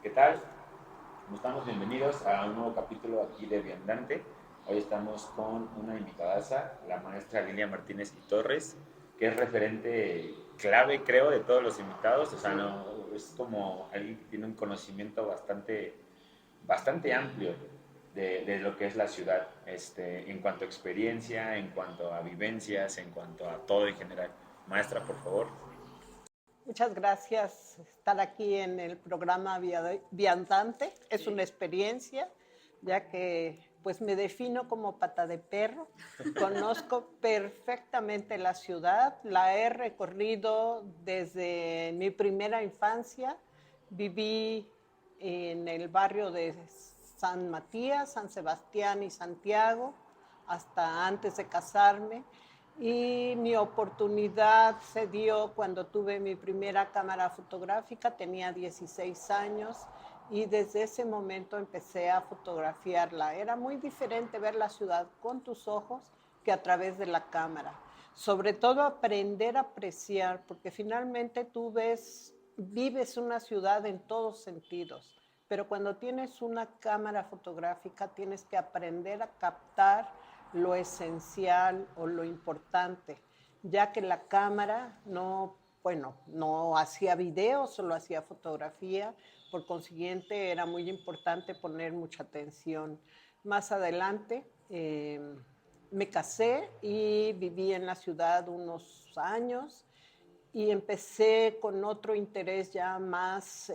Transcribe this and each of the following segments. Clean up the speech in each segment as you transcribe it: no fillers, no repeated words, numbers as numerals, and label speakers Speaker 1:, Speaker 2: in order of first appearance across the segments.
Speaker 1: ¿Qué tal? ¿Cómo estamos? Bienvenidos a un nuevo capítulo aquí de Viandante. Hoy estamos con una invitadaza, la maestra Lilia Martínez y Torres, que es referente clave, creo, de todos los invitados. O sea, no, es como alguien que tiene un conocimiento bastante amplio de lo que es la ciudad, en cuanto a experiencia, en cuanto a vivencias, en cuanto a todo en general. Maestra, por favor.
Speaker 2: Muchas gracias estar aquí en el programa Viandante. Es
Speaker 1: Sí.
Speaker 2: una experiencia, ya que pues me defino como pata de perro. Conozco perfectamente la ciudad, la he recorrido desde mi primera infancia. Viví en el barrio de San Matías, San Sebastián y Santiago, hasta antes de casarme. Y mi oportunidad se dio cuando tuve mi primera cámara fotográfica, tenía 16 años y desde ese momento empecé a fotografiarla. Era muy diferente ver la ciudad con tus ojos que a través de la cámara. Sobre todo aprender a apreciar, porque finalmente tú vives una ciudad en todos sentidos, pero cuando tienes una cámara fotográfica tienes que aprender a captar lo esencial o lo importante, ya que la cámara no hacía video, solo hacía fotografía, por consiguiente era muy importante poner mucha atención. Más adelante me casé y viví en la ciudad unos años y empecé con otro interés ya más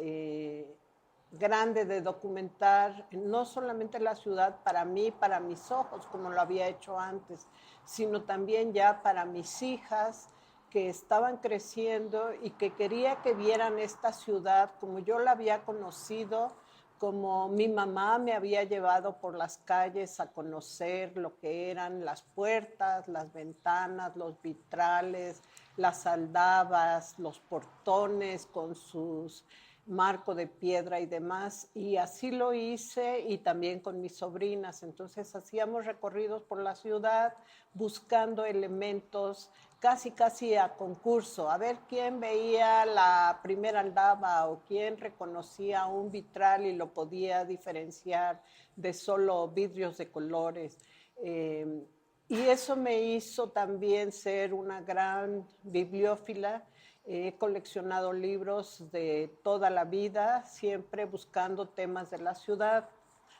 Speaker 2: grande de documentar no solamente la ciudad para mí, para mis ojos, como lo había hecho antes, sino también ya para mis hijas que estaban creciendo y que quería que vieran esta ciudad como yo la había conocido, como mi mamá me había llevado por las calles a conocer lo que eran las puertas, las ventanas, los vitrales, las aldabas, los portones con sus marco de piedra y demás, y así lo hice y también con mis sobrinas. Entonces hacíamos recorridos por la ciudad buscando elementos casi a concurso, a ver quién veía la primera aldaba o quién reconocía un vitral y lo podía diferenciar de solo vidrios de colores. Y eso me hizo también ser una gran bibliófila. He coleccionado libros de toda la vida, siempre buscando temas de la ciudad.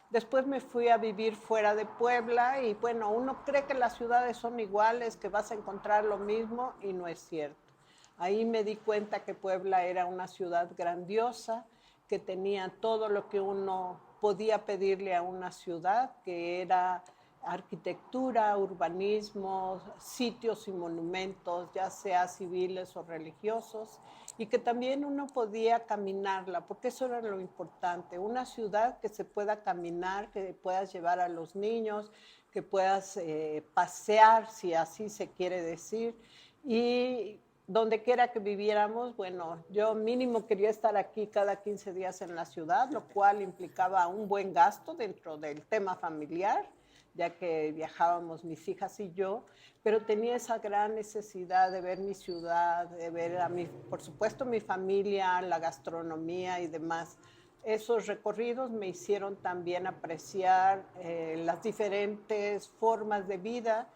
Speaker 2: Después me fui a vivir fuera de Puebla y bueno, uno cree que las ciudades son iguales, que vas a encontrar lo mismo y no es cierto. Ahí me di cuenta que Puebla era una ciudad grandiosa, que tenía todo lo que uno podía pedirle a una ciudad, que era arquitectura, urbanismo, sitios y monumentos, ya sea civiles o religiosos, y que también uno podía caminarla, porque eso era lo importante, una ciudad que se pueda caminar, que puedas llevar a los niños, que puedas pasear, si así se quiere decir, y donde quiera que viviéramos, bueno, yo mínimo quería estar aquí cada 15 días en la ciudad, lo cual implicaba un buen gasto dentro del tema familiar, ya que viajábamos mis hijas y yo, pero tenía esa gran necesidad de ver mi ciudad, de ver por supuesto, mi familia, la gastronomía y demás. Esos recorridos me hicieron también apreciar las diferentes formas de vida.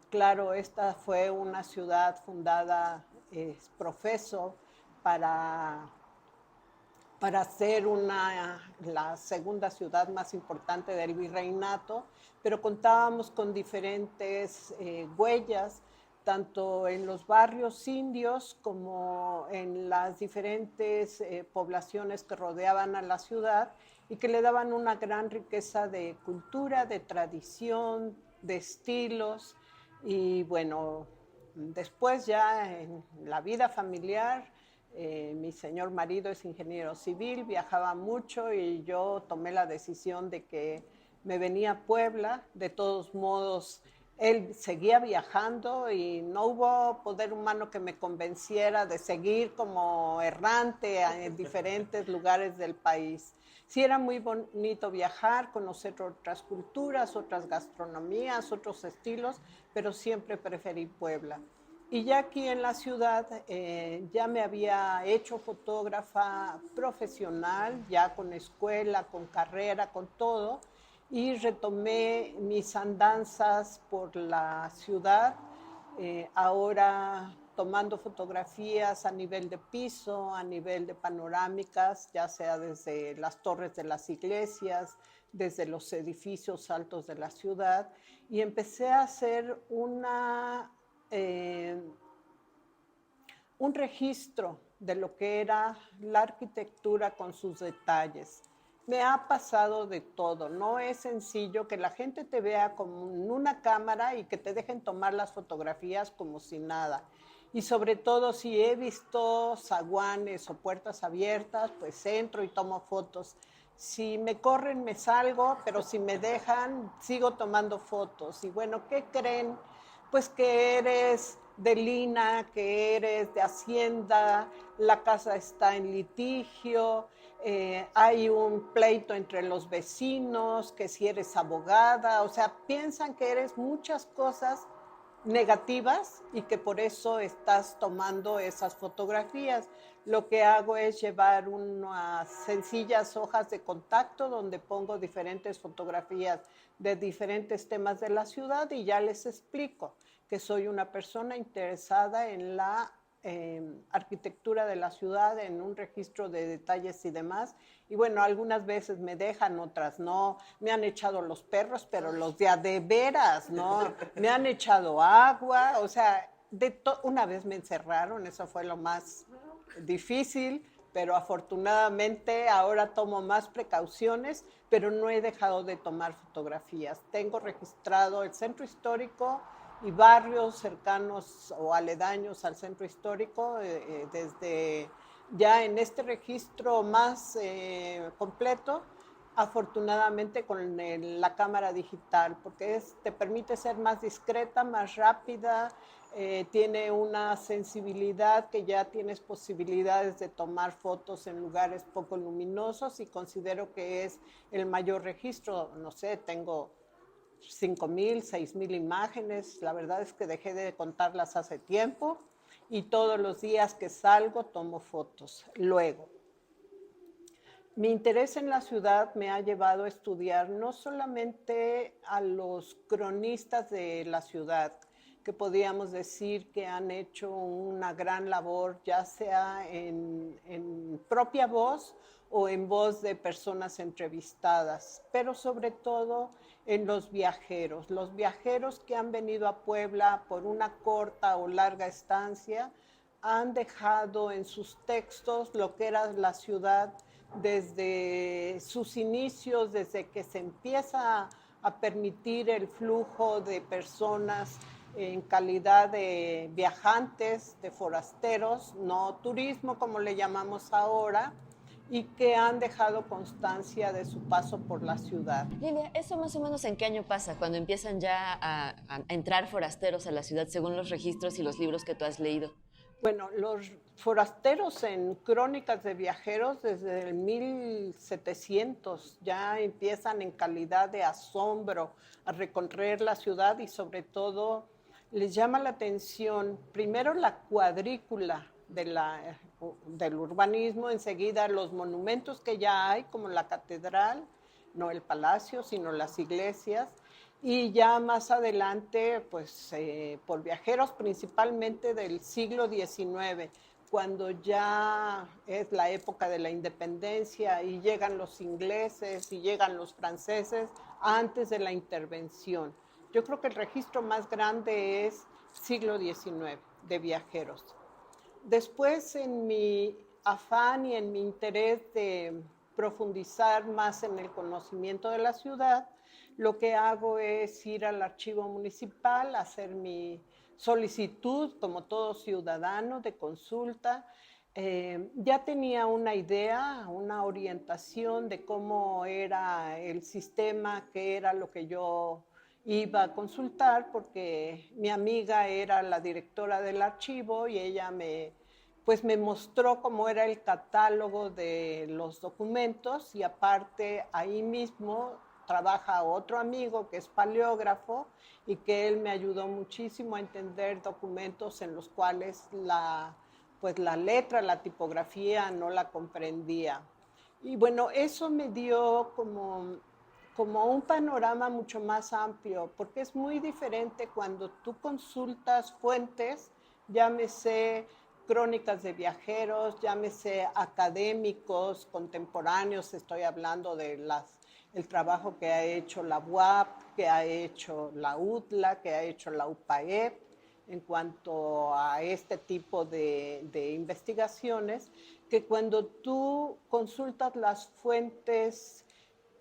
Speaker 2: Claro, esta fue una ciudad fundada, profeso, para ser la segunda ciudad más importante del virreinato, pero contábamos con diferentes huellas, tanto en los barrios indios como en las diferentes poblaciones que rodeaban a la ciudad y que le daban una gran riqueza de cultura, de tradición, de estilos. Y bueno, después ya en la vida familiar, mi señor marido es ingeniero civil, viajaba mucho y yo tomé la decisión de que me venía a Puebla. De todos modos, él seguía viajando y no hubo poder humano que me convenciera de seguir como errante en diferentes lugares del país. Sí era muy bonito viajar, conocer otras culturas, otras gastronomías, otros estilos, pero siempre preferí Puebla. Y ya aquí en la ciudad ya me había hecho fotógrafa profesional, ya con escuela, con carrera, con todo, y retomé mis andanzas por la ciudad, ahora tomando fotografías a nivel de piso, a nivel de panorámicas, ya sea desde las torres de las iglesias, desde los edificios altos de la ciudad, y empecé a hacer eh, un registro de lo que era la arquitectura con sus detalles. Me ha pasado de todo, no es sencillo que la gente te vea como en una cámara y que te dejen tomar las fotografías como si nada. Y sobre todo si he visto zaguanes o puertas abiertas, pues entro y tomo fotos. Si me corren, me salgo, pero si me dejan, sigo tomando fotos. Y bueno, ¿qué creen? Pues que eres de Lina, que eres de Hacienda, la casa está en litigio, hay un pleito entre los vecinos, que si eres abogada, o sea, piensan que eres muchas cosas negativas y que por eso estás tomando esas fotografías. Lo que hago es llevar unas sencillas hojas de contacto donde pongo diferentes fotografías de diferentes temas de la ciudad y ya les explico que soy una persona interesada en la arquitectura de la ciudad, en un registro de detalles y demás. Y bueno, algunas veces me dejan, otras no. Me han echado los perros, pero los de veras, ¿no? Me han echado agua, o sea, una vez me encerraron, eso fue lo más difícil, pero afortunadamente ahora tomo más precauciones, pero no he dejado de tomar fotografías. Tengo registrado el centro histórico y barrios cercanos o aledaños al centro histórico, desde ya en este registro más completo, afortunadamente con la cámara digital, porque te permite ser más discreta, más rápida, tiene una sensibilidad que ya tienes posibilidades de tomar fotos en lugares poco luminosos y considero que es el mayor registro. No sé, tengo 5,000, 6,000 imágenes. La verdad es que dejé de contarlas hace tiempo y todos los días que salgo tomo fotos. Luego, mi interés en la ciudad me ha llevado a estudiar no solamente a los cronistas de la ciudad, que podríamos decir que han hecho una gran labor, ya sea en propia voz o en voz de personas entrevistadas, pero sobre todo en los viajeros que han venido a Puebla por una corta o larga estancia, han dejado en sus textos lo que era la ciudad desde sus inicios, desde que se empieza a permitir el flujo de personas en calidad de viajantes, de forasteros, no turismo como le llamamos ahora, y que han dejado constancia de su paso por la ciudad.
Speaker 3: Lilia, ¿eso más o menos en qué año pasa? Cuando empiezan ya a entrar forasteros a la ciudad, según los registros y los libros que tú has leído.
Speaker 2: Bueno, los forasteros en crónicas de viajeros desde el 1700 ya empiezan en calidad de asombro a recorrer la ciudad y sobre todo les llama la atención primero la cuadrícula del urbanismo, enseguida los monumentos que ya hay como la catedral, no el palacio, sino las iglesias, y ya más adelante, pues por viajeros principalmente del siglo XIX, cuando ya es la época de la independencia y llegan los ingleses y llegan los franceses antes de la intervención. Yo creo que el registro más grande es siglo XIX de viajeros. Después, en mi afán y en mi interés de profundizar más en el conocimiento de la ciudad, lo que hago es ir al archivo municipal, hacer mi solicitud, como todo ciudadano, de consulta. Ya tenía una idea, una orientación de cómo era el sistema, qué era lo que yo iba a consultar, porque mi amiga era la directora del archivo y ella me mostró cómo era el catálogo de los documentos y aparte ahí mismo trabaja otro amigo que es paleógrafo y que él me ayudó muchísimo a entender documentos en los cuales pues la letra, la tipografía no la comprendía. Y bueno, eso me dio como un panorama mucho más amplio, porque es muy diferente cuando tú consultas fuentes, llámese crónicas de viajeros, llámese académicos contemporáneos, estoy hablando de el trabajo que ha hecho la UAP, que ha hecho la UTLA, que ha hecho la UPAEP, en cuanto a este tipo de investigaciones, que cuando tú consultas las fuentes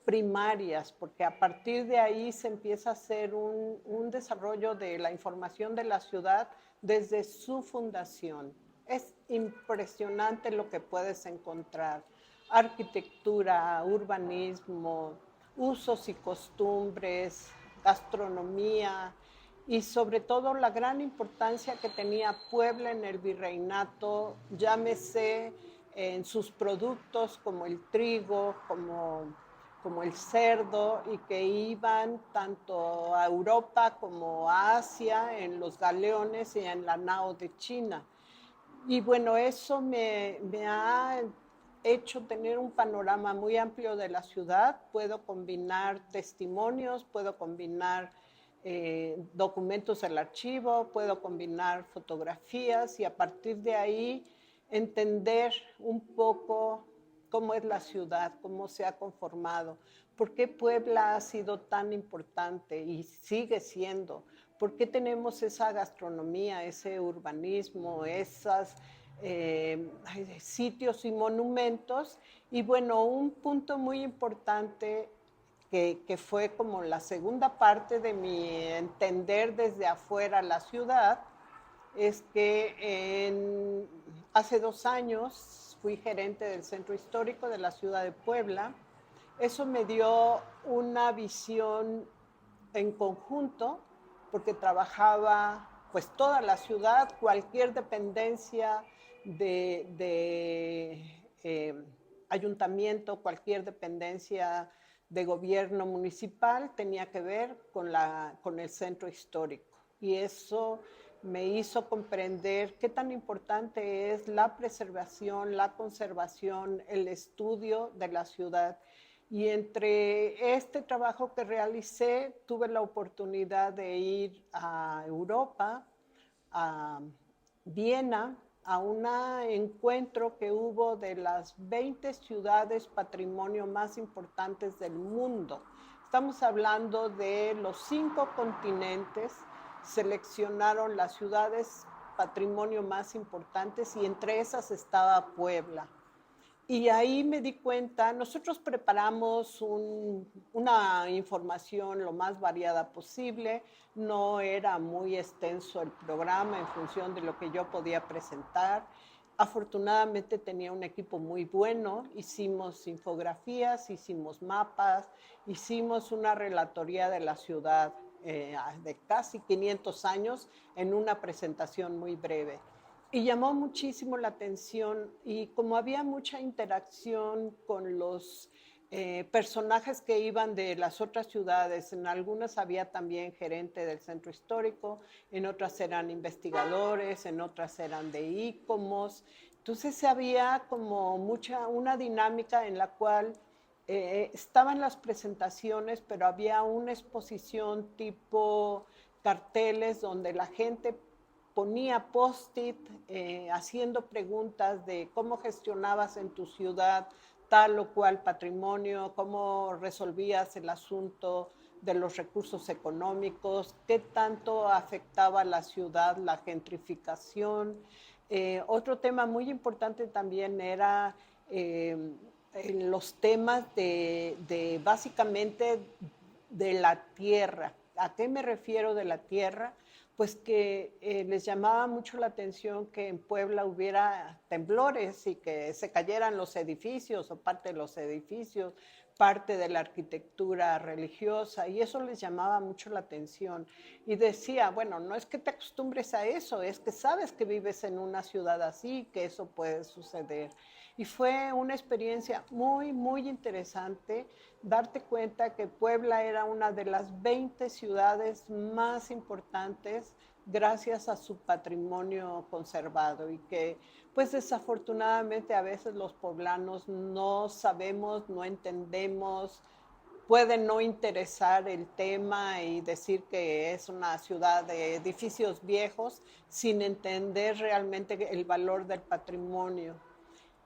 Speaker 2: primarias, porque a partir de ahí se empieza a hacer un desarrollo de la información de la ciudad desde su fundación. Es impresionante lo que puedes encontrar. Arquitectura, urbanismo, usos y costumbres, gastronomía y sobre todo la gran importancia que tenía Puebla en el virreinato, llámese en sus productos como el trigo, como el cerdo, y que iban tanto a Europa como a Asia en los galeones y en la nao de China. Y bueno, eso me ha hecho tener un panorama muy amplio de la ciudad. Puedo combinar testimonios, puedo combinar documentos del archivo, puedo combinar fotografías y a partir de ahí entender un poco cómo es la ciudad, cómo se ha conformado, por qué Puebla ha sido tan importante y sigue siendo, por qué tenemos esa gastronomía, ese urbanismo, esos sitios y monumentos. Y bueno, un punto muy importante que fue como la segunda parte de mi entender desde afuera la ciudad, es que hace 2 años fui gerente del Centro Histórico de la ciudad de Puebla. Eso me dio una visión en conjunto, porque trabajaba pues toda la ciudad, cualquier dependencia de ayuntamiento, cualquier dependencia de gobierno municipal tenía que ver con el centro histórico. Y eso me hizo comprender qué tan importante es la preservación, la conservación, el estudio de la ciudad. Y entre este trabajo que realicé, tuve la oportunidad de ir a Europa, a Viena, a un encuentro que hubo de las 20 ciudades patrimonio más importantes del mundo. Estamos hablando de los 5 continentes, seleccionaron las ciudades patrimonio más importantes y entre esas estaba Puebla. Y ahí me di cuenta, nosotros preparamos una información lo más variada posible, no era muy extenso el programa en función de lo que yo podía presentar. Afortunadamente tenía un equipo muy bueno, hicimos infografías, hicimos mapas, hicimos una relatoría de la ciudad de casi 500 años en una presentación muy breve. Y llamó muchísimo la atención y como había mucha interacción con los personajes que iban de las otras ciudades, en algunas había también gerente del centro histórico, en otras eran investigadores, en otras eran de ICOMOS, entonces había como una dinámica en la cual estaban las presentaciones, pero había una exposición tipo carteles donde la gente ponía post-it haciendo preguntas de cómo gestionabas en tu ciudad tal o cual patrimonio, cómo resolvías el asunto de los recursos económicos, qué tanto afectaba a la ciudad la gentrificación. Otro tema muy importante también era los temas de básicamente de la tierra. ¿A qué me refiero de la tierra? Pues que les llamaba mucho la atención que en Puebla hubiera temblores y que se cayeran los edificios o parte de los edificios, parte de la arquitectura religiosa, y eso les llamaba mucho la atención. Y decía, bueno, no es que te acostumbres a eso, es que sabes que vives en una ciudad así, que eso puede suceder. y fue una experiencia muy, muy interesante darte cuenta que Puebla era una de las 20 ciudades más importantes gracias a su patrimonio conservado y que pues desafortunadamente a veces los poblanos no sabemos, no entendemos, puede no interesar el tema y decir que es una ciudad de edificios viejos sin entender realmente el valor del patrimonio.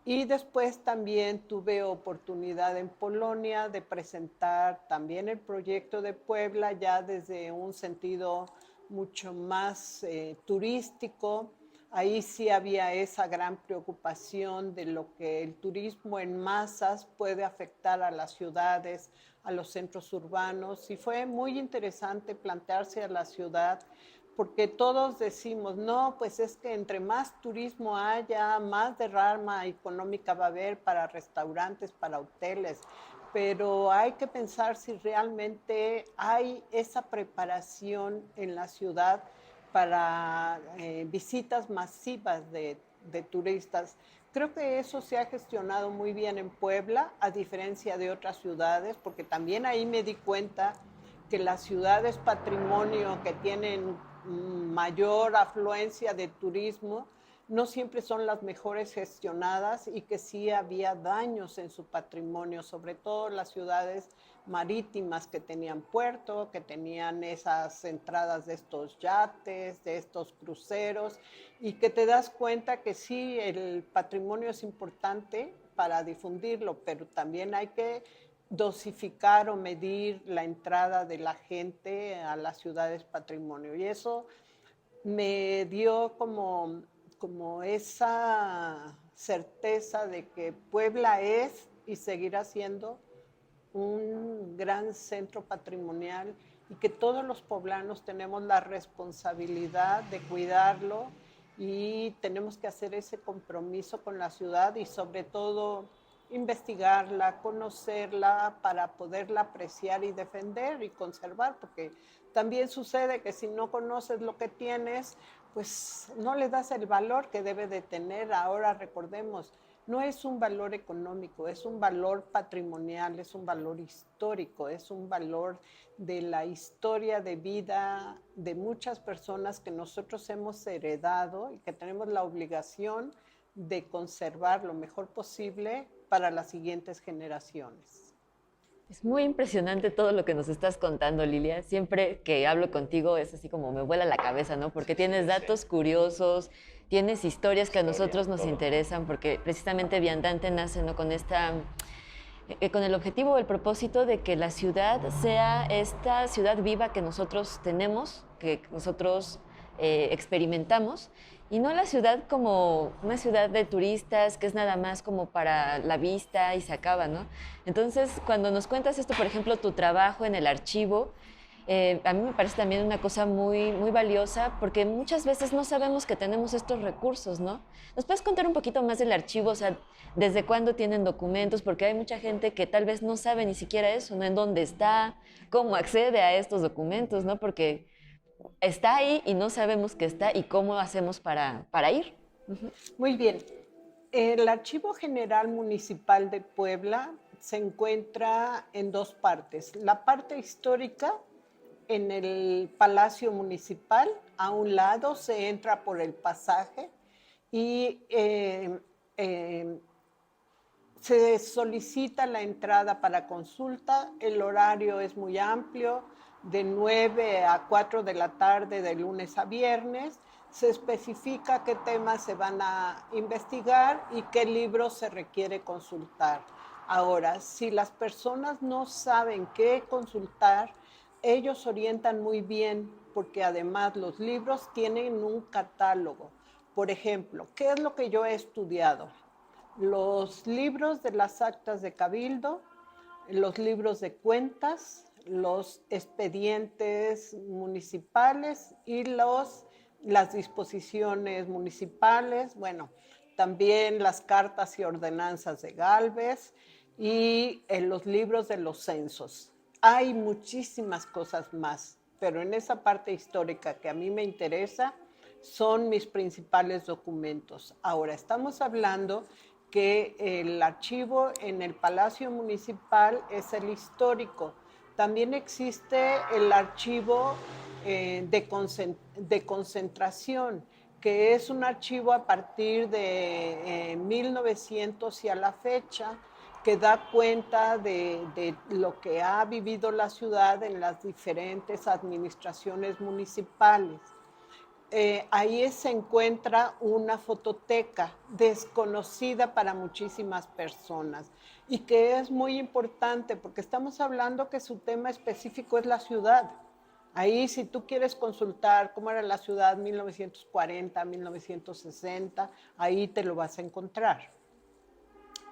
Speaker 2: Y después también tuve oportunidad en Polonia de presentar también el proyecto de Puebla ya desde un sentido mucho más turístico. Ahí sí había esa gran preocupación de lo que el turismo en masas puede afectar a las ciudades, a los centros urbanos. Y fue muy interesante plantearse a la ciudad porque todos decimos, no, pues es que entre más turismo haya, más derrama económica va a haber para restaurantes, para hoteles, pero hay que pensar si realmente hay esa preparación en la ciudad para visitas masivas de turistas. Creo que eso se ha gestionado muy bien en Puebla, a diferencia de otras ciudades, porque también ahí me di cuenta que las ciudades patrimonio que tienen mayor afluencia de turismo no siempre son las mejores gestionadas y que sí había daños en su patrimonio, sobre todo las ciudades marítimas que tenían puerto, que tenían esas entradas de estos yates, de estos cruceros, y que te das cuenta que sí, el patrimonio es importante para difundirlo, pero también hay que dosificar o medir la entrada de la gente a las ciudades patrimonio. Y eso me dio como esa certeza de que Puebla es y seguirá siendo un gran centro patrimonial y que todos los poblanos tenemos la responsabilidad de cuidarlo y tenemos que hacer ese compromiso con la ciudad y sobre todo investigarla, conocerla para poderla apreciar y defender y conservar, porque también sucede que si no conoces lo que tienes, pues no le das el valor que debe de tener. Ahora recordemos, no es un valor económico, es un valor patrimonial, es un valor histórico, es un valor de la historia de vida de muchas personas que nosotros hemos heredado y que tenemos la obligación de conservar lo mejor posible para las siguientes generaciones.
Speaker 3: Es muy impresionante todo lo que nos estás contando, Lilia. Siempre que hablo contigo es así como me vuela la cabeza, ¿no? Porque tienes datos curiosos, tienes historias que a nosotros nos interesan, porque precisamente Viandante nace, ¿no? Con el objetivo o el propósito de que la ciudad sea esta ciudad viva que nosotros tenemos, que nosotros experimentamos, y no la ciudad como una ciudad de turistas que es nada más como para la vista y se acaba, ¿no? Entonces, cuando nos cuentas esto, por ejemplo, tu trabajo en el archivo, a mí me parece también una cosa muy, muy valiosa porque muchas veces no sabemos que tenemos estos recursos, ¿no? ¿Nos puedes contar un poquito más del archivo? O sea, ¿desde cuándo tienen documentos? Porque hay mucha gente que tal vez no sabe ni siquiera eso, ¿no? En dónde está, cómo accede a estos documentos, ¿no? Porque está ahí y no sabemos que está y cómo hacemos para ir.
Speaker 2: Muy bien. El Archivo General Municipal de Puebla se encuentra en dos partes. La parte histórica en el Palacio Municipal, a un lado se entra por el pasaje y se solicita la entrada para consulta. El horario es muy amplio, de 9 a 4 de la tarde de lunes a viernes. Se especifica qué temas se van a investigar y qué libros se requiere consultar. Ahora, si las personas no saben qué consultar, ellos orientan muy bien porque además los libros tienen un catálogo. Por ejemplo, ¿qué es lo que yo he estudiado? Los libros de las actas de cabildo, los libros de cuentas, los expedientes municipales y las disposiciones municipales, bueno, también las cartas y ordenanzas de Gálvez y los libros de los censos. Hay muchísimas cosas más, pero en esa parte histórica que a mí me interesa son mis principales documentos. Ahora, estamos hablando que el archivo en el Palacio Municipal es el histórico. También existe el archivo de concentración, que es un archivo a partir de 1900 y a la fecha, que da cuenta de lo que ha vivido la ciudad en las diferentes administraciones municipales. Ahí se encuentra una fototeca desconocida para muchísimas personas y que es muy importante porque estamos hablando que su tema específico es la ciudad. Ahí, si tú quieres consultar cómo era la ciudad 1940, 1960, ahí te lo vas a encontrar.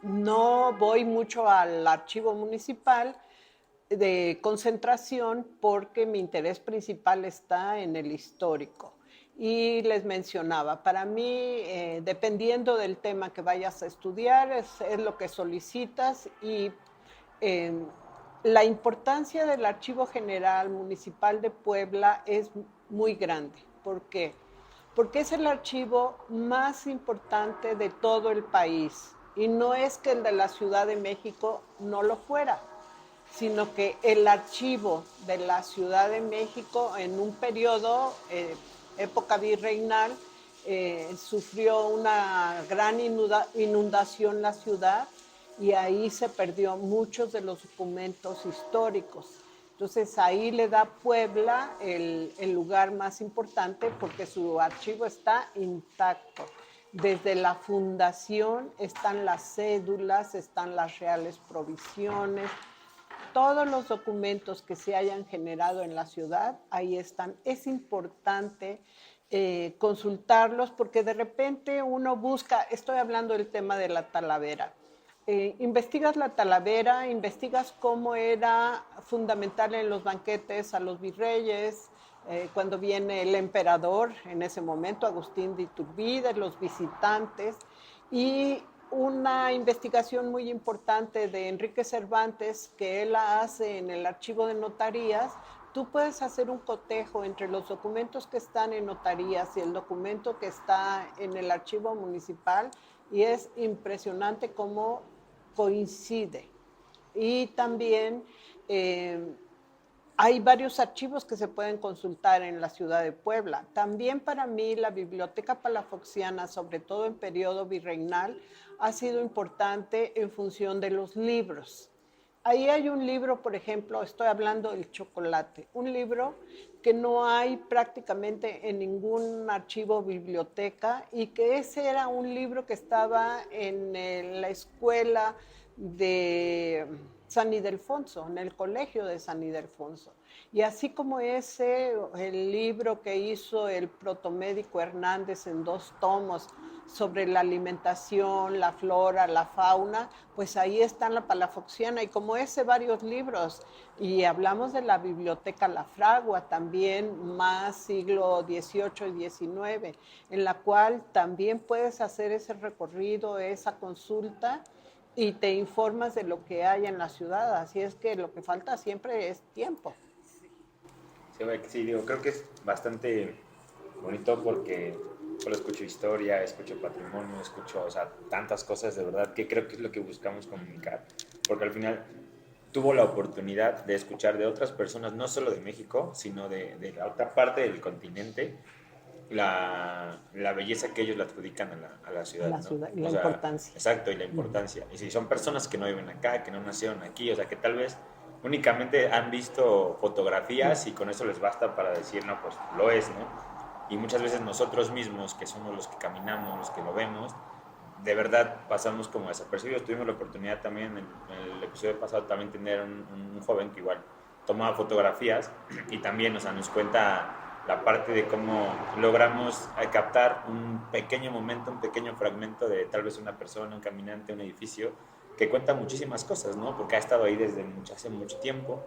Speaker 2: No voy mucho al archivo municipal de concentración porque mi interés principal está en el histórico. Y les mencionaba, para mí, dependiendo del tema que vayas a estudiar, es lo que solicitas y la importancia del Archivo General Municipal de Puebla es muy grande. ¿Por qué? Porque es el archivo más importante de todo el país. Y no es que el de la Ciudad de México no lo fuera, sino que el archivo de la Ciudad de México en un periodo, época virreinal, sufrió una gran inundación la ciudad y ahí se perdió muchos de los documentos históricos. Entonces ahí le da Puebla el lugar más importante porque su archivo está intacto. Desde la fundación están las cédulas, están las reales provisiones, todos los documentos que se hayan generado en la ciudad, ahí están. Es importante consultarlos porque de repente uno busca, estoy hablando del tema de la Talavera, investigas la Talavera, investigas cómo era fundamental en los banquetes a los virreyes, cuando viene el emperador, en ese momento Agustín de Iturbide, los visitantes, y una investigación muy importante de Enrique Cervantes que él hace en el archivo de notarías. Tú puedes hacer un cotejo entre los documentos que están en notarías y el documento que está en el archivo municipal y es impresionante cómo coincide. Y también hay varios archivos que se pueden consultar en la ciudad de Puebla. También para mí la Biblioteca Palafoxiana, sobre todo en periodo virreinal, ha sido importante en función de los libros. Ahí hay un libro, por ejemplo, estoy hablando del chocolate, un libro que no hay prácticamente en ningún archivo o biblioteca y que ese era un libro que estaba en la escuela de San Ildefonso, en el colegio de San Ildefonso. Y así como ese, el libro que hizo el protomédico Hernández en 2 tomos sobre la alimentación, la flora, la fauna, pues ahí está en la Palafoxiana y como ese varios libros. Y hablamos de la Biblioteca La Fragua, también más siglo XVIII y XIX, en la cual también puedes hacer ese recorrido, esa consulta, y te informas de lo que hay en la ciudad. Así es que lo que falta siempre es tiempo.
Speaker 1: Sí, digo, creo que es bastante bonito porque solo escucho historia, escucho patrimonio, escucho, o sea, tantas cosas de verdad que creo que es lo que buscamos comunicar. Porque al final tuvo la oportunidad de escuchar de otras personas, no solo de México, sino de la otra parte del continente, la belleza que ellos le adjudican a la ciudad,
Speaker 2: La ciudad,
Speaker 1: ¿no?
Speaker 2: y la importancia.
Speaker 1: Exacto, y la importancia. Y si son personas que no viven acá, que no nacieron aquí, o sea, que tal vez únicamente han visto fotografías y con eso les basta para decir, no, pues lo es, ¿no? Y muchas veces nosotros mismos, que somos los que caminamos, los que lo vemos, de verdad pasamos como desapercibidos. Tuvimos la oportunidad también, en el episodio pasado, también tener un joven que igual tomaba fotografías y también, o sea, nos cuenta la parte de cómo logramos captar un pequeño momento, un pequeño fragmento de tal vez una persona, un caminante, un edificio, que cuenta muchísimas cosas, ¿no? Porque ha estado ahí desde hace mucho tiempo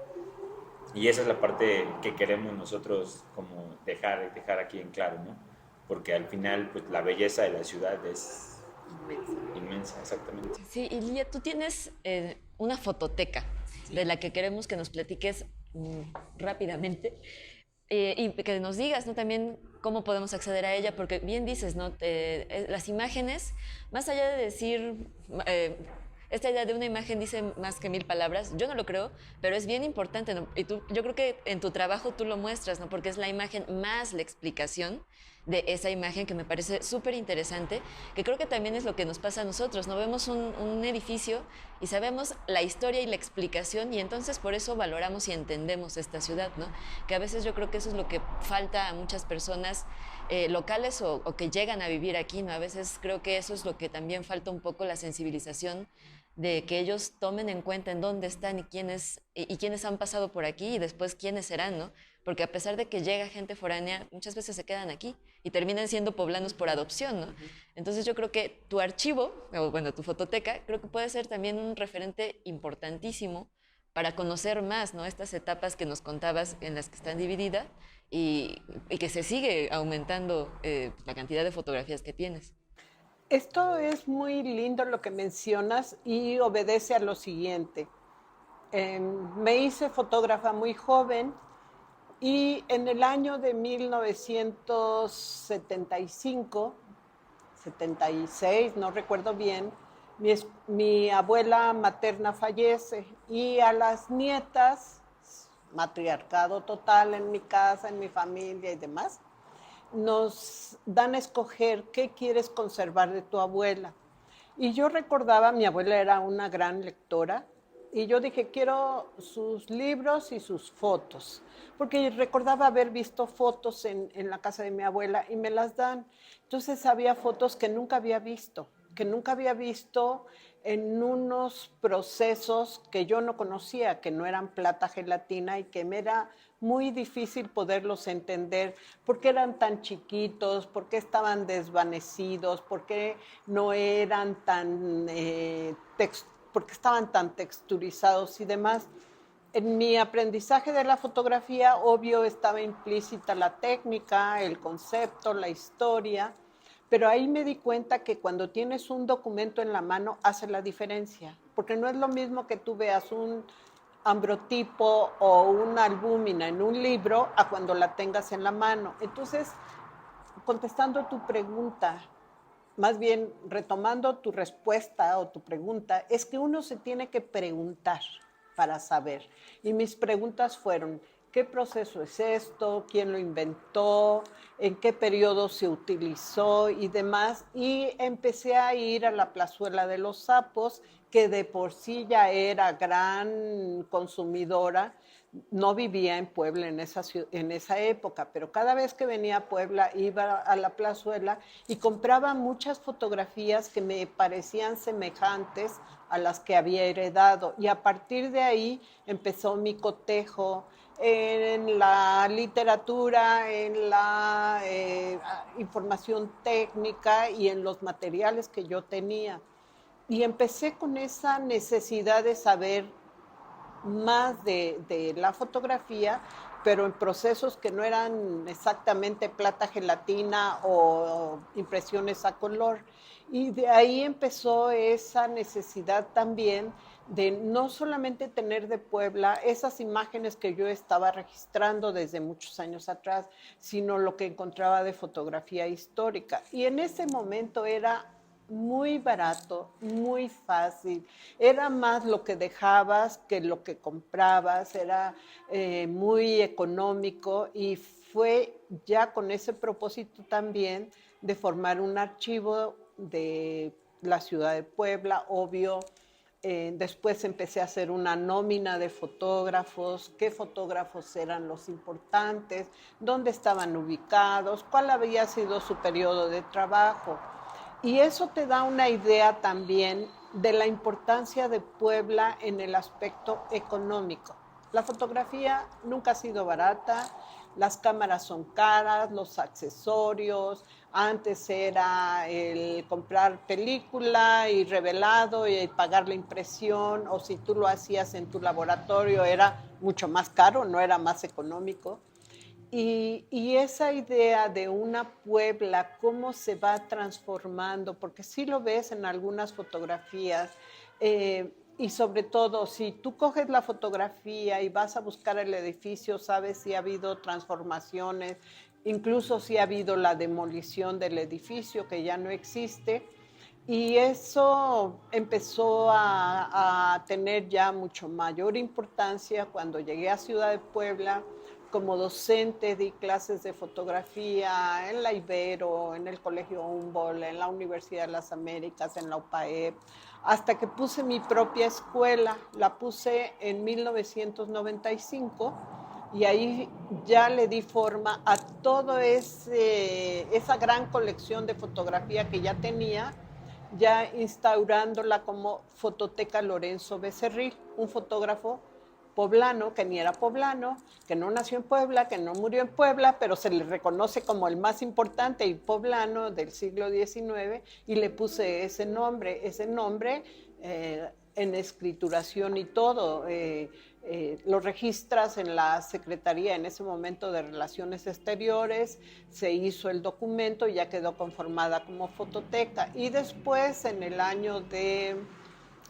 Speaker 1: y esa es la parte que queremos nosotros como dejar aquí en claro, ¿no? Porque al final, pues la belleza de la ciudad es inmensa, exactamente.
Speaker 3: Sí, y Lilia, tú tienes una fototeca de la que queremos que nos platiques rápidamente. y que nos digas, ¿no? También cómo podemos acceder a ella, porque bien dices, ¿no? Las imágenes, más allá de decir, esta idea de una imagen dice más que 1000 palabras, yo no lo creo, pero es bien importante, ¿no? Y yo creo que en tu trabajo tú lo muestras, ¿no? Porque es la imagen más la explicación de esa imagen, que me parece súper interesante, que creo que también es lo que nos pasa a nosotros, ¿no? Vemos un edificio y sabemos la historia y la explicación, y entonces por eso valoramos y entendemos esta ciudad, ¿no? Que a veces yo creo que eso es lo que falta a muchas personas locales o que llegan a vivir aquí, ¿no? A veces creo que eso es lo que también falta un poco, la sensibilización de que ellos tomen en cuenta en dónde están y quiénes han pasado por aquí y después quiénes serán, ¿no? Porque a pesar de que llega gente foránea, muchas veces se quedan aquí y terminan siendo poblanos por adopción, ¿no? Entonces yo creo que tu archivo, o bueno, tu fototeca, creo que puede ser también un referente importantísimo para conocer más, ¿no? Estas etapas que nos contabas en las que están divididas y que se sigue aumentando la cantidad de fotografías que tienes.
Speaker 2: Esto es muy lindo lo que mencionas y obedece a lo siguiente. Me hice fotógrafa muy joven y en el año de 1975, 76, no recuerdo bien, mi abuela materna fallece y a las nietas, matriarcado total en mi casa, en mi familia y demás, nos dan a escoger qué quieres conservar de tu abuela. Y yo recordaba, mi abuela era una gran lectora, y yo dije, quiero sus libros y sus fotos, porque recordaba haber visto fotos en la casa de mi abuela y me las dan. Entonces había fotos que nunca había visto en unos procesos que yo no conocía, que no eran plata gelatina y que me era muy difícil poderlos entender, por qué eran tan chiquitos, por qué estaban desvanecidos, por qué no eran tan porque estaban tan texturizados y demás. En mi aprendizaje de la fotografía, obvio, estaba implícita la técnica, el concepto, la historia, pero ahí me di cuenta que cuando tienes un documento en la mano hace la diferencia, porque no es lo mismo que tú veas un ambrotipo o una albúmina en un libro a cuando la tengas en la mano. Entonces, contestando tu pregunta, más bien retomando tu respuesta o tu pregunta, es que uno se tiene que preguntar para saber. Y mis preguntas fueron, ¿qué proceso es esto? ¿Quién lo inventó? ¿En qué periodo se utilizó? Y demás. Y empecé a ir a la Plazuela de los Sapos, que de por sí ya era gran consumidora. No vivía en Puebla en esa época, pero cada vez que venía a Puebla iba a la Plazuela y compraba muchas fotografías que me parecían semejantes a las que había heredado. Y a partir de ahí empezó mi cotejo en la literatura, en la información técnica y en los materiales que yo tenía. Y empecé con esa necesidad de saber más de la fotografía, pero en procesos que no eran exactamente plata gelatina o impresiones a color. Y de ahí empezó esa necesidad también de no solamente tener de Puebla esas imágenes que yo estaba registrando desde muchos años atrás, sino lo que encontraba de fotografía histórica. Y en ese momento era muy barato, muy fácil. Era más lo que dejabas que lo que comprabas, era muy económico y fue ya con ese propósito también de formar un archivo de la ciudad de Puebla, obvio. Después empecé a hacer una nómina de fotógrafos, qué fotógrafos eran los importantes, dónde estaban ubicados, cuál había sido su periodo de trabajo. Y eso te da una idea también de la importancia de Puebla en el aspecto económico. La fotografía nunca ha sido barata, las cámaras son caras, los accesorios, antes era el comprar película y revelado y pagar la impresión, o si tú lo hacías en tu laboratorio era mucho más caro, no era más económico. Y esa idea de una Puebla, cómo se va transformando, porque sí lo ves en algunas fotografías, Y sobre todo, si tú coges la fotografía y vas a buscar el edificio, sabes si ha habido transformaciones, incluso si ha habido la demolición del edificio que ya no existe. Y eso empezó a tener ya mucho mayor importancia cuando llegué a Ciudad de Puebla. Como docente di clases de fotografía en la Ibero, en el Colegio Humboldt, en la Universidad de las Américas, en la UPAEP, hasta que puse mi propia escuela. La puse en 1995 y ahí ya le di forma a toda esa gran colección de fotografía que ya tenía, ya instaurándola como Fototeca Lorenzo Becerril, un fotógrafo poblano, que ni era poblano, que no nació en Puebla, que no murió en Puebla, pero se le reconoce como el más importante y poblano del siglo XIX, y le puse ese nombre en escrituración y todo. Lo registras en la Secretaría en ese momento de Relaciones Exteriores, se hizo el documento y ya quedó conformada como fototeca. Y después, en el año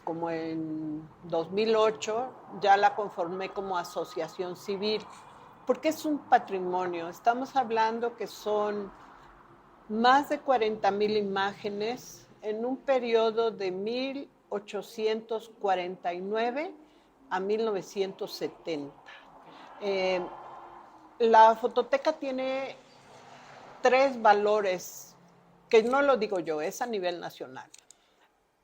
Speaker 2: como en 2008, ya la conformé como asociación civil, porque es un patrimonio. Estamos hablando que son más de 40,000 imágenes en un periodo de 1849 a 1970. La fototeca tiene 3 valores, que no lo digo yo, es a nivel nacional.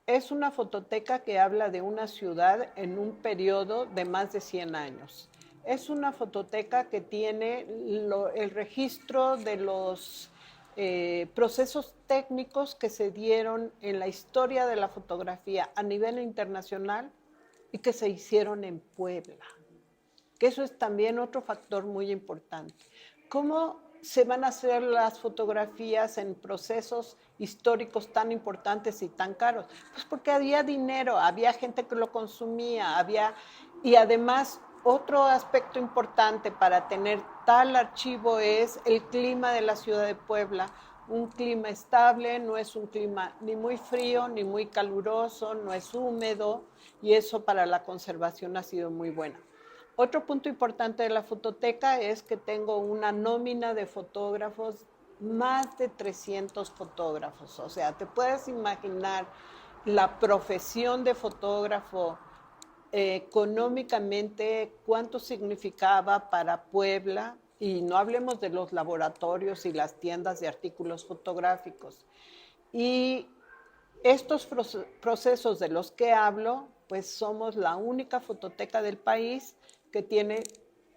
Speaker 2: Es una fototeca que habla de una ciudad en un periodo de más de 100 años. Es una fototeca que tiene el registro de los procesos técnicos que se dieron en la historia de la fotografía a nivel internacional y que se hicieron en Puebla. Que eso es también otro factor muy importante. ¿Cómo se van a hacer las fotografías en procesos históricos tan importantes y tan caros? Pues porque había dinero, había gente que lo consumía, y además otro aspecto importante para tener tal archivo es el clima de la ciudad de Puebla. Un clima estable, no es un clima ni muy frío ni muy caluroso, no es húmedo, y eso para la conservación ha sido muy bueno. Otro punto importante de la fototeca es que tengo una nómina de fotógrafos, más de 300 fotógrafos. O sea, te puedes imaginar la profesión de fotógrafo económicamente, cuánto significaba para Puebla, y no hablemos de los laboratorios y las tiendas de artículos fotográficos. Y estos procesos de los que hablo, pues somos la única fototeca del país que tiene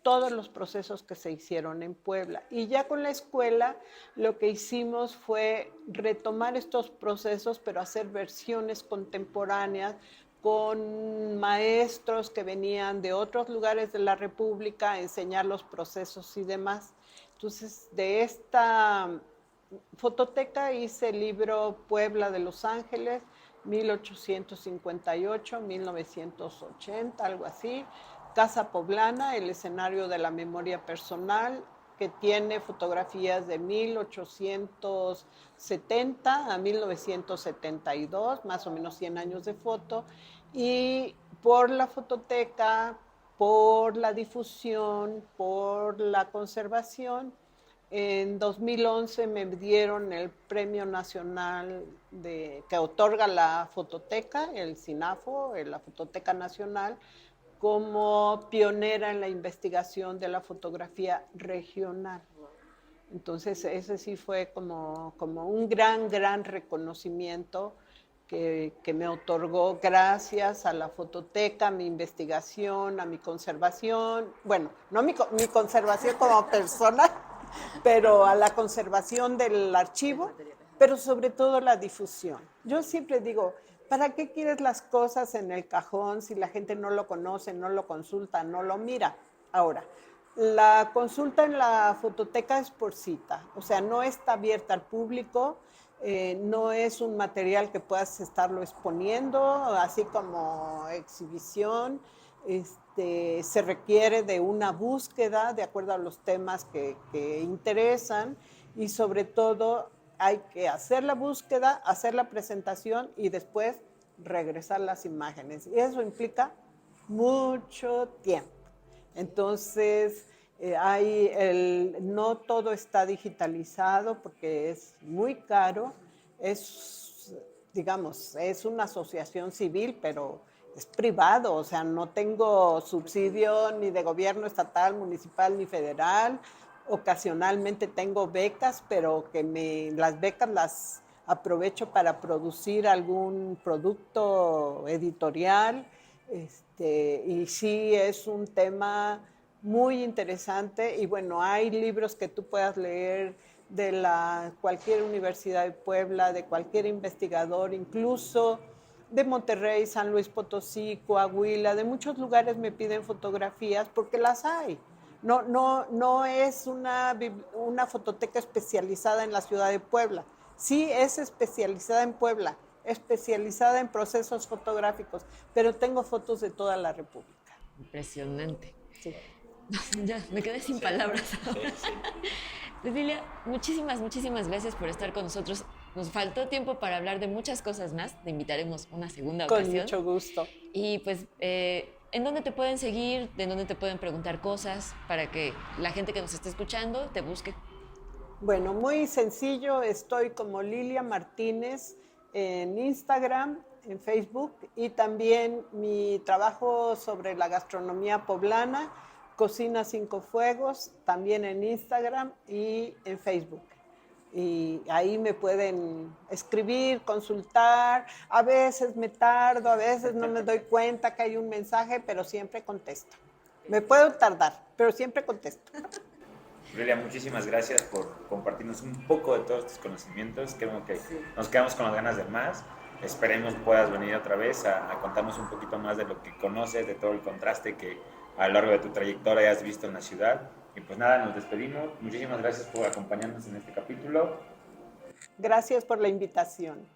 Speaker 2: todos los procesos que se hicieron en Puebla. Y ya con la escuela lo que hicimos fue retomar estos procesos, pero hacer versiones contemporáneas con maestros que venían de otros lugares de la República a enseñar los procesos y demás. Entonces, de esta fototeca hice el libro Puebla de Los Ángeles, 1858-1980, algo así. Casa Poblana, el escenario de la memoria personal, que tiene fotografías de 1870 a 1972, más o menos 100 años de foto, y por la fototeca, por la difusión, por la conservación, en 2011 me dieron el Premio Nacional que otorga la fototeca, el CINAFO, la Fototeca Nacional, como pionera en la investigación de la fotografía regional. Entonces, ese sí fue como un gran reconocimiento que me otorgó gracias a la fototeca, a mi investigación, a mi conservación. Bueno, no mi conservación como persona, pero a la conservación del archivo, pero sobre todo la difusión. Yo siempre digo, ¿para qué quieres las cosas en el cajón si la gente no lo conoce, no lo consulta, no lo mira? Ahora, la consulta en la fototeca es por cita, o sea, no está abierta al público, no es un material que puedas estarlo exponiendo, así como exhibición. Se requiere de una búsqueda de acuerdo a los temas que interesan, y sobre todo hay que hacer la búsqueda, hacer la presentación y después regresar las imágenes. Y eso implica mucho tiempo. Entonces, no todo está digitalizado porque es muy caro. Digamos, es una asociación civil, pero es privado, o sea, no tengo subsidio ni de gobierno estatal, municipal ni federal. Ocasionalmente tengo becas, pero las becas las aprovecho para producir algún producto editorial. Y sí es un tema muy interesante y bueno, hay libros que tú puedas leer de cualquier universidad de Puebla, de cualquier investigador, incluso de Monterrey, San Luis Potosí, Coahuila, de muchos lugares me piden fotografías porque las hay. No es una fototeca especializada en la ciudad de Puebla. Sí es especializada en Puebla, especializada en procesos fotográficos, pero tengo fotos de toda la República.
Speaker 3: Impresionante.
Speaker 2: Sí.
Speaker 3: Ya, me quedé sin palabras. Pues Lilia, muchísimas gracias por estar con nosotros. Nos faltó tiempo para hablar de muchas cosas más. Te invitaremos una segunda ocasión.
Speaker 2: Con mucho gusto.
Speaker 3: Y pues, ¿en dónde te pueden seguir? ¿De dónde te pueden preguntar cosas para que la gente que nos esté escuchando te busque?
Speaker 2: Bueno, muy sencillo. Estoy como Lilia Martínez en Instagram, en Facebook y también mi trabajo sobre la gastronomía poblana, Cocina Cinco Fuegos, también en Instagram y en Facebook. Y ahí me pueden escribir, consultar. A veces me tardo, a veces no me doy cuenta que hay un mensaje, pero siempre contesto. Me puedo tardar, pero siempre contesto.
Speaker 1: Lilia, muchísimas gracias por compartirnos un poco de todos tus conocimientos. Creo que nos quedamos con las ganas de más. Esperemos puedas venir otra vez a contarnos un poquito más de lo que conoces, de todo el contraste que a lo largo de tu trayectoria has visto en la ciudad. Y pues nada, nos despedimos. Muchísimas gracias por acompañarnos en este capítulo.
Speaker 2: Gracias por la invitación.